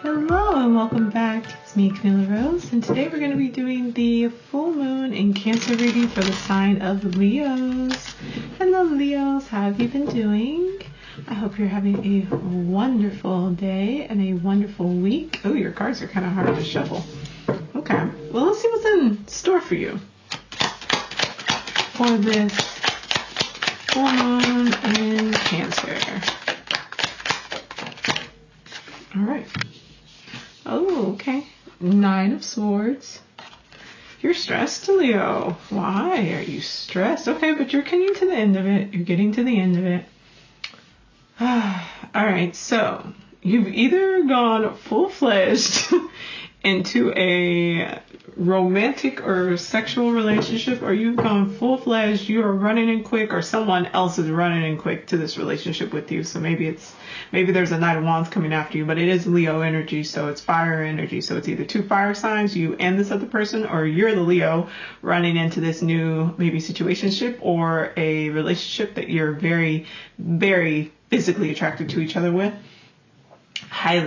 Hello and welcome back. It's me, Camilla Rose, and today we're going to be doing the full moon in Cancer reading for the sign of Leos. Hello Leos, how have you been doing? I hope you're having a wonderful day and a wonderful week. Oh, your cards are kind of hard to shuffle. Okay, well let's see what's in store for you for this full moon in Cancer. All right. Oh, okay. 9 of Swords. You're stressed, Leo. Why are you stressed? Okay, but you're getting to the end of it. You're getting to the end of it. All right, so you've either gone full-fledged into a romantic or sexual relationship, or you've gone full-fledged, you are running in quick, or someone else is running in quick to this relationship with you. So maybe there's a Knight of Wands coming after you, but it is Leo energy, so it's fire energy. So it's either 2 fire signs, you and this other person, or you're the Leo running into this new maybe situationship or a relationship that you're very, very physically attracted to each other with.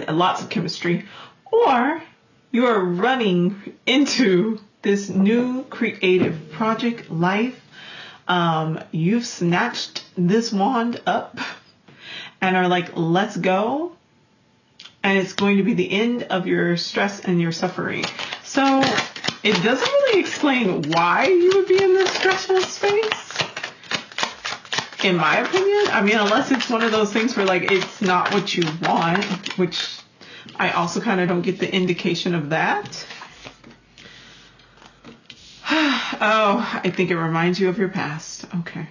Lots of chemistry. Or you're running into this new creative project life. You've snatched this wand up and are like, let's go. And it's going to be the end of your stress and your suffering. So it doesn't really explain why you would be in this stressful space, in my opinion. I mean, unless it's one of those things where like it's not what you want, which I also kind of don't get the indication of that. Oh, I think it reminds you of your past. Okay.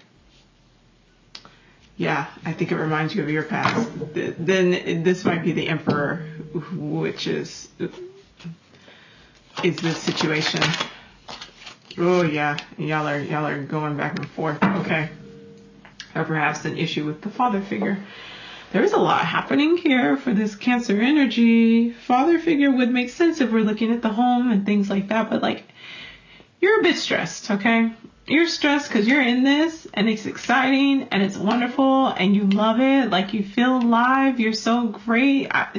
Yeah, I think it reminds you of your past. Then this might be the Emperor, which is this situation. Oh yeah, y'all are going back and forth. Okay. Or perhaps an issue with the father figure. There's a lot happening here for this Cancer energy. Father figure would make sense if we're looking at the home and things like that, but like, you're a bit stressed, okay? You're stressed because you're in this and it's exciting and it's wonderful and you love it. Like, you feel alive. You're so great. I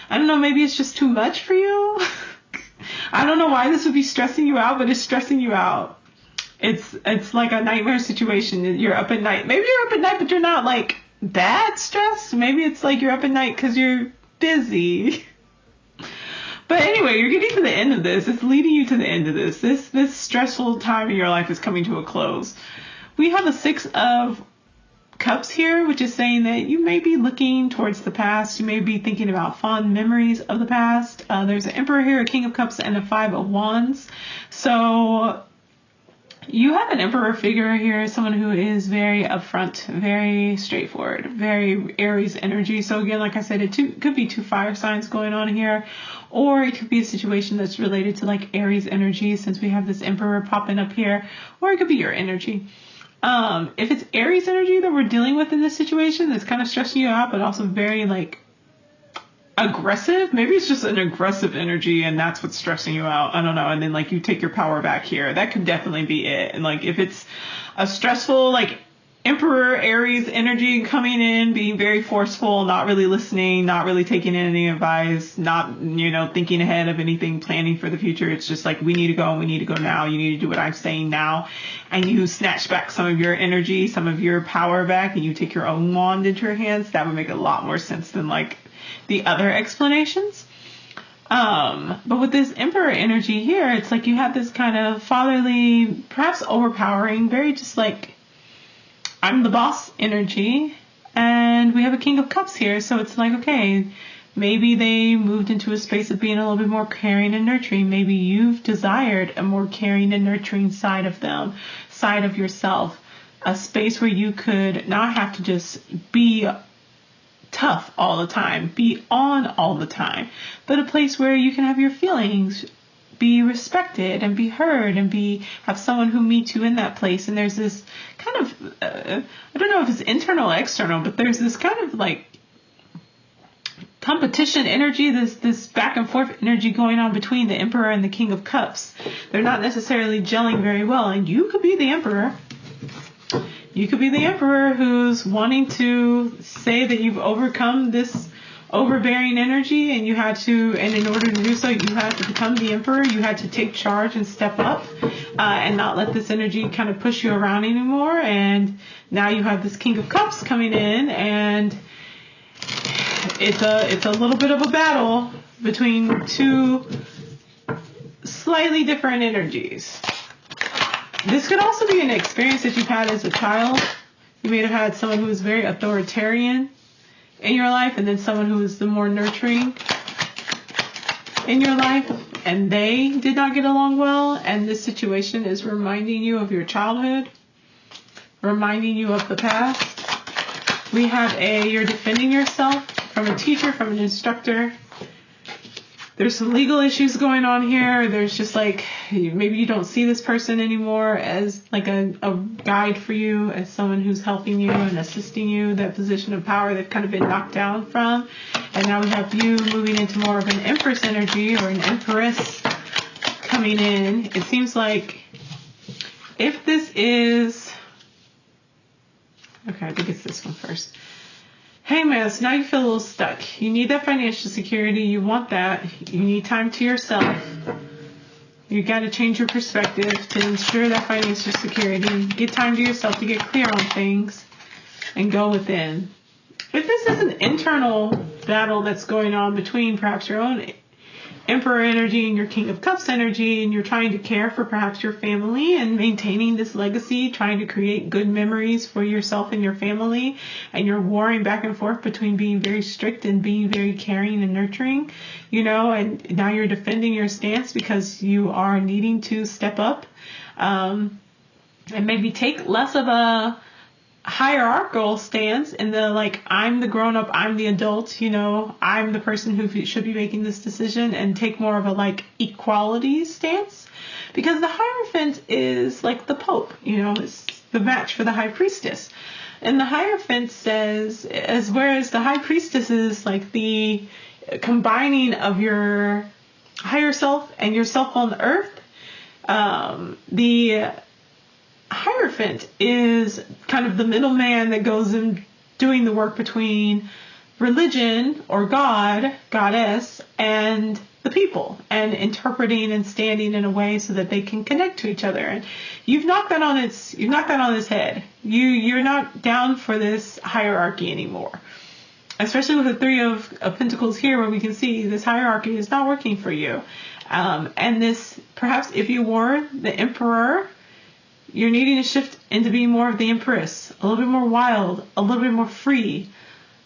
don't know, maybe it's just too much for you. I don't know why this would be stressing you out, but it's stressing you out. It's like a nightmare situation. You're up at night. Maybe you're up at night, but you're not like that stressed. Maybe it's like you're up at night because you're busy. But anyway, you're getting to the end of this. It's leading you to the end of this. This stressful time in your life is coming to a close. We have a 6 of Cups here, which is saying that you may be looking towards the past. You may be thinking about fond memories of the past. There's an Emperor here, a King of Cups, and a 5 of Wands. So you have an Emperor figure here, someone who is very upfront, very straightforward, very Aries energy. So again, like I said, it could be 2 fire signs going on here, or it could be a situation that's related to like Aries energy, since we have this Emperor popping up here, or it could be your energy. If it's Aries energy that we're dealing with in this situation, that's kind of stressing you out, but also very like aggressive. Maybe it's just an aggressive energy and that's what's stressing you out. I don't know. And then like you take your power back here. That could definitely be it. And like if it's a stressful like Emperor Aries energy coming in, being very forceful, not really listening, not really taking in any advice, not, thinking ahead of anything, planning for the future. It's just like, we need to go and we need to go now. You need to do what I'm saying now. And you snatch back some of your energy, some of your power back, and you take your own wand into your hands. That would make a lot more sense than like the other explanations. But with this Emperor energy here, it's like you have this kind of fatherly, perhaps overpowering, very just like, I'm the boss energy. And we have a King of Cups here. So it's like, okay, maybe they moved into a space of being a little bit more caring and nurturing. Maybe you've desired a more caring and nurturing side of them, side of yourself, a space where you could not have to just be tough all the time, be on all the time, but a place where you can have your feelings be respected and be heard and have someone who meets you in that place. And there's this kind of, I don't know if it's internal or external, but there's this kind of like competition energy, this back and forth energy going on between the Emperor and the King of Cups. They're not necessarily gelling very well, and you could be the Emperor. You could be the Emperor who's wanting to say that you've overcome this overbearing energy, and in order to do so, you had to become the emperor. You had to take charge and step up, and not let this energy kind of push you around anymore. And now you have this King of Cups coming in, and it's a little bit of a battle between two slightly different energies. This could also be an experience that you've had as a child. You may have had someone who was very authoritarian in your life, and then someone who is the more nurturing in your life, and they did not get along well, and this situation is reminding you of your childhood, reminding you of the past. We have you're defending yourself from a teacher, from an instructor. There's some legal issues going on here. There's just like, maybe you don't see this person anymore as like a guide for you, as someone who's helping you and assisting you, that position of power they've kind of been knocked down from. And now we have you moving into more of an empress energy, or an empress coming in. It seems like if this is, okay, I think it's this one first. Hey man, so now you feel a little stuck. You need that financial security. You want that. You need time to yourself. You got to change your perspective to ensure that financial security. Get time to yourself to get clear on things and go within. If this is an internal battle that's going on between perhaps your own Emperor energy and your King of Cups energy, and you're trying to care for perhaps your family and maintaining this legacy, trying to create good memories for yourself and your family, and you're warring back and forth between being very strict and being very caring and nurturing, and now you're defending your stance because you are needing to step up, and maybe take less of a hierarchical stance in the like, I'm the grown up, I'm the adult, I'm the person who should be making this decision, and take more of a like equality stance, because the Hierophant is like the Pope, it's the match for the High Priestess. And the Hierophant says, whereas the High Priestess is like the combining of your higher self and yourself on the earth, the Hierophant is kind of the middleman that goes in doing the work between religion or God, goddess, and the people, and interpreting and standing in a way so that they can connect to each other. And you've knocked that on its head. You're not down for this hierarchy anymore. Especially with the Three of Pentacles here, where we can see this hierarchy is not working for you. And this, perhaps if you were the Emperor, you're needing to shift into being more of the Empress, a little bit more wild, a little bit more free,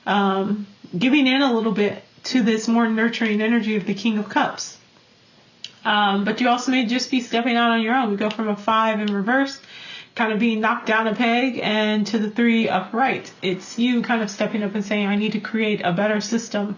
giving in a little bit to this more nurturing energy of the King of Cups. But you also may just be stepping out on your own. We go from a 5 in reverse, kind of being knocked down a peg, and to the 3 upright. It's you kind of stepping up and saying, I need to create a better system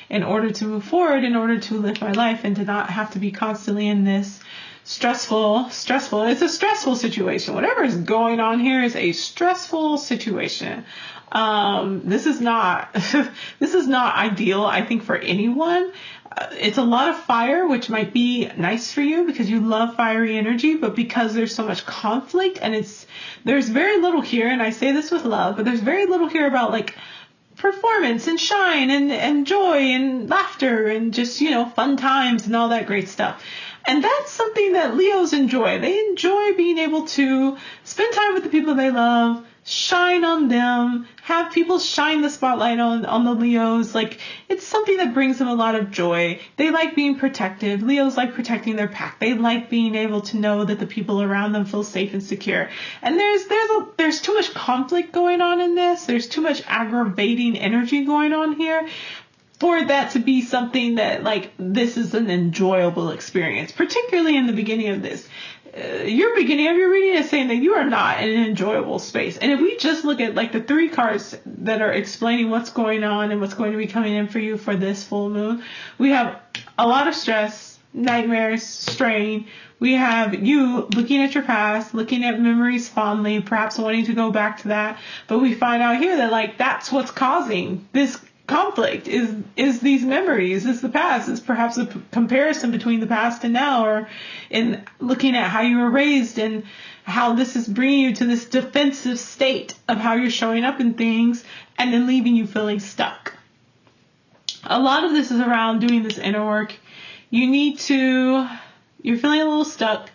in order to move forward, in order to live my life, and to not have to be constantly in this stressful. It's a stressful situation. Whatever is going on here is a stressful situation. This is not ideal, I think, for anyone. It's a lot of fire, which might be nice for you because you love fiery energy, but because there's so much conflict, and there's very little here, and I say this with love, but there's very little here about like performance and shine and joy and laughter and just, fun times and all that great stuff. And that's something that Leos enjoy. They enjoy being able to spend time with the people they love, shine on them, have people shine the spotlight on the Leos. Like, it's something that brings them a lot of joy. They like being protected. Leos like protecting their pack. They like being able to know that the people around them feel safe and secure. And there's too much conflict going on in this. There's too much aggravating energy going on here for that to be something that, like, this is an enjoyable experience, particularly in the beginning of this. Your beginning of your reading is saying that you are not in an enjoyable space. And if we just look at like the 3 cards that are explaining what's going on and what's going to be coming in for you for this full moon, we have a lot of stress, nightmares, strain. We have you looking at your past, looking at memories fondly, perhaps wanting to go back to that. But we find out here that like that's what's causing this conflict is these memories, is the past, is perhaps a comparison between the past and now, or in looking at how you were raised and how this is bringing you to this defensive state of how you're showing up in things, and then leaving you feeling stuck. a lot of this is around doing this inner work. You're feeling a little stuck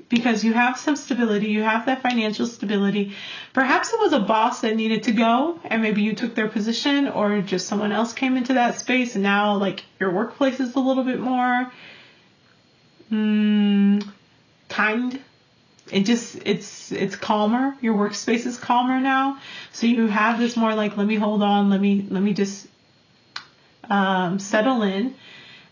because you have some stability, you have that financial stability. Perhaps it was a boss that needed to go and maybe you took their position, or just someone else came into that space and now like your workplace is a little bit more kind. It's calmer. Your workspace is calmer now. So you have this more like, let me hold on, let me just settle in.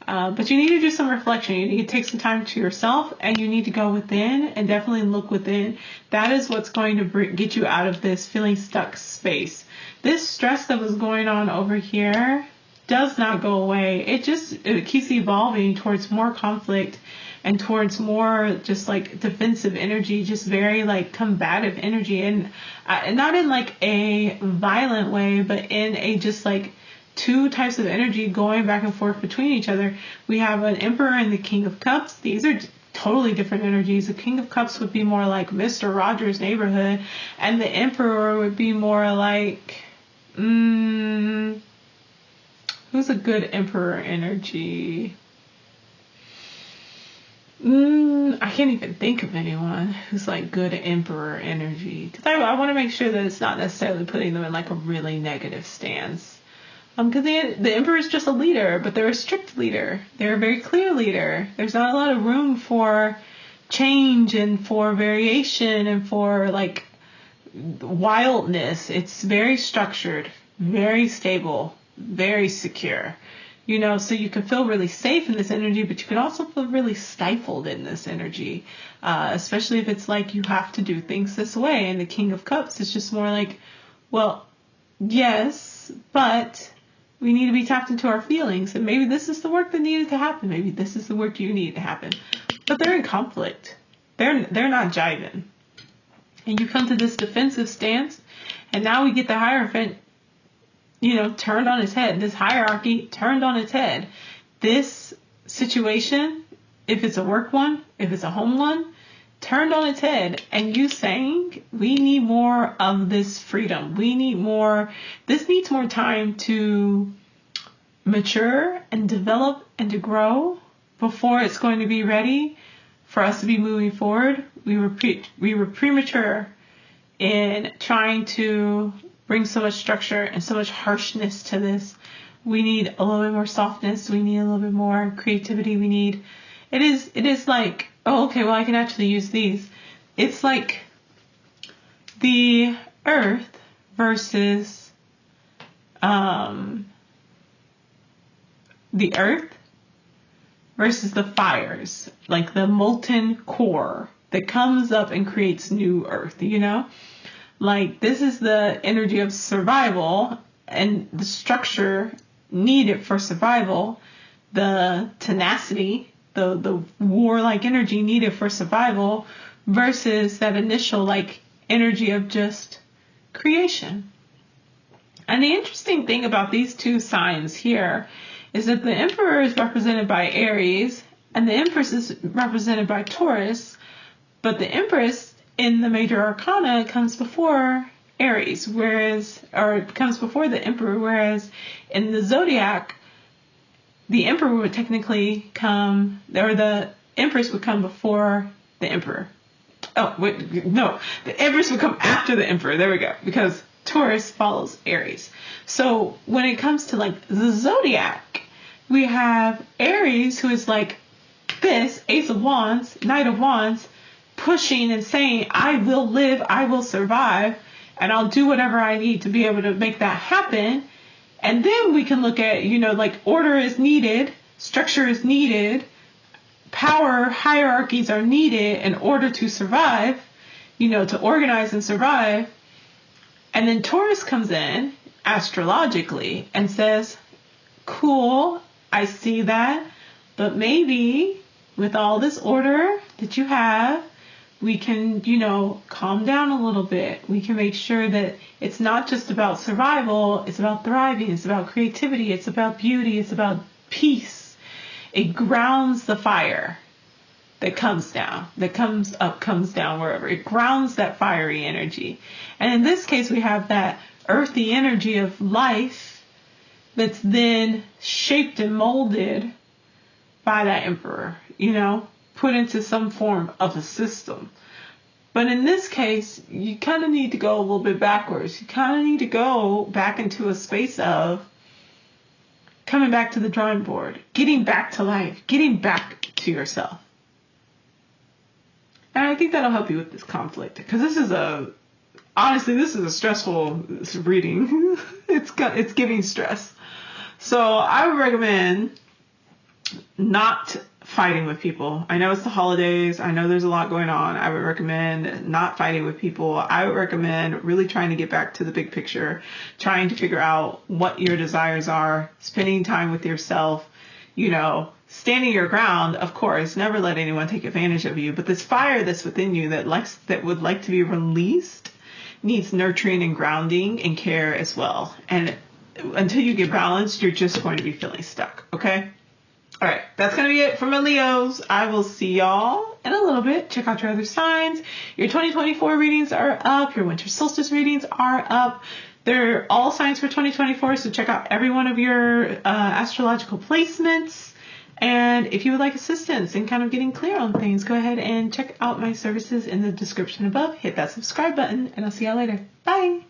But you need to do some reflection. You need to take some time to yourself, and you need to go within and definitely look within. That is what's going to get you out of this feeling stuck space. This stress that was going on over here does not go away. It keeps evolving towards more conflict and towards more just like defensive energy, just very like combative energy, and not in like a violent way, but in a just like two types of energy going back and forth between each other. We have an Emperor and the King of Cups. These are totally different energies. The King of Cups would be more like Mr. Rogers' neighborhood, and the Emperor would be more like, who's a good Emperor energy? I can't even think of anyone who's like good Emperor energy, because I want to make sure that it's not necessarily putting them in like a really negative stance. Because the Emperor is just a leader, but they're a strict leader. They're a very clear leader. There's not a lot of room for change and for variation and for like wildness. It's very structured, very stable, very secure. So you can feel really safe in this energy, but you can also feel really stifled in this energy, especially if it's like you have to do things this way. And the King of Cups is just more like, well, yes, but we need to be tapped into our feelings, and maybe this is the work that needed to happen. Maybe this is the work you need to happen. But they're in conflict. They're not jiving. And you come to this defensive stance, and now we get the Hierophant, turned on its head. This hierarchy turned on its head. This situation, if it's a work one, if it's a home one, turned on its head, and you saying, we need more of this freedom. This needs more time to mature and develop and to grow before it's going to be ready for us to be moving forward. We were premature in trying to bring so much structure and so much harshness to this. We need a little bit more softness. We need a little bit more creativity. It is like, oh, okay, well, I can actually use these. It's like the earth versus the fires, like the molten core that comes up and creates new earth, Like, this is the energy of survival and the structure needed for survival, the tenacity, the warlike energy needed for survival, versus that initial like energy of just creation. And the interesting thing about these two signs here is that the Emperor is represented by Aries and the Empress is represented by Taurus, but the Empress in the major arcana comes before Aries, comes before the Emperor, whereas in the zodiac, the Emperor would technically come, or the Empress would come before the Emperor. Oh, wait, no. The Empress would come after the Emperor. There we go. Because Taurus follows Aries. So when it comes to like the zodiac, we have Aries, who is like this, Ace of Wands, Knight of Wands, pushing and saying, I will live, I will survive, and I'll do whatever I need to be able to make that happen. And then we can look at, like order is needed, structure is needed, power hierarchies are needed in order to survive, to organize and survive. And then Taurus comes in astrologically and says, cool, I see that, but maybe with all this order that you have, we can, calm down a little bit. We can make sure that it's not just about survival, it's about thriving, it's about creativity, it's about beauty, it's about peace. It grounds the fire that comes down, that comes up, comes down, wherever. It grounds that fiery energy. And in this case, we have that earthy energy of life that's then shaped and molded by that emperor, put into some form of a system. But in this case, you kind of need to go a little bit backwards. You kind of need to go back into a space of coming back to the drawing board, getting back to life, getting back to yourself. And I think that'll help you with this conflict, because this is a stressful reading. It's giving stress. So I would recommend not fighting with people. I know it's the holidays. I know there's a lot going on. I would recommend not fighting with people. I would recommend really trying to get back to the big picture, trying to figure out what your desires are, spending time with yourself, standing your ground, of course, never let anyone take advantage of you. But this fire that's within you that would like to be released needs nurturing and grounding and care as well. And until you get balanced, you're just going to be feeling stuck. Okay? All right, that's going to be it for my Leos. I will see y'all in a little bit. Check out your other signs. Your 2024 readings are up. Your winter solstice readings are up. They're all signs for 2024, so check out every one of your astrological placements. And if you would like assistance in kind of getting clear on things, go ahead and check out my services in the description above. Hit that subscribe button, and I'll see y'all later. Bye.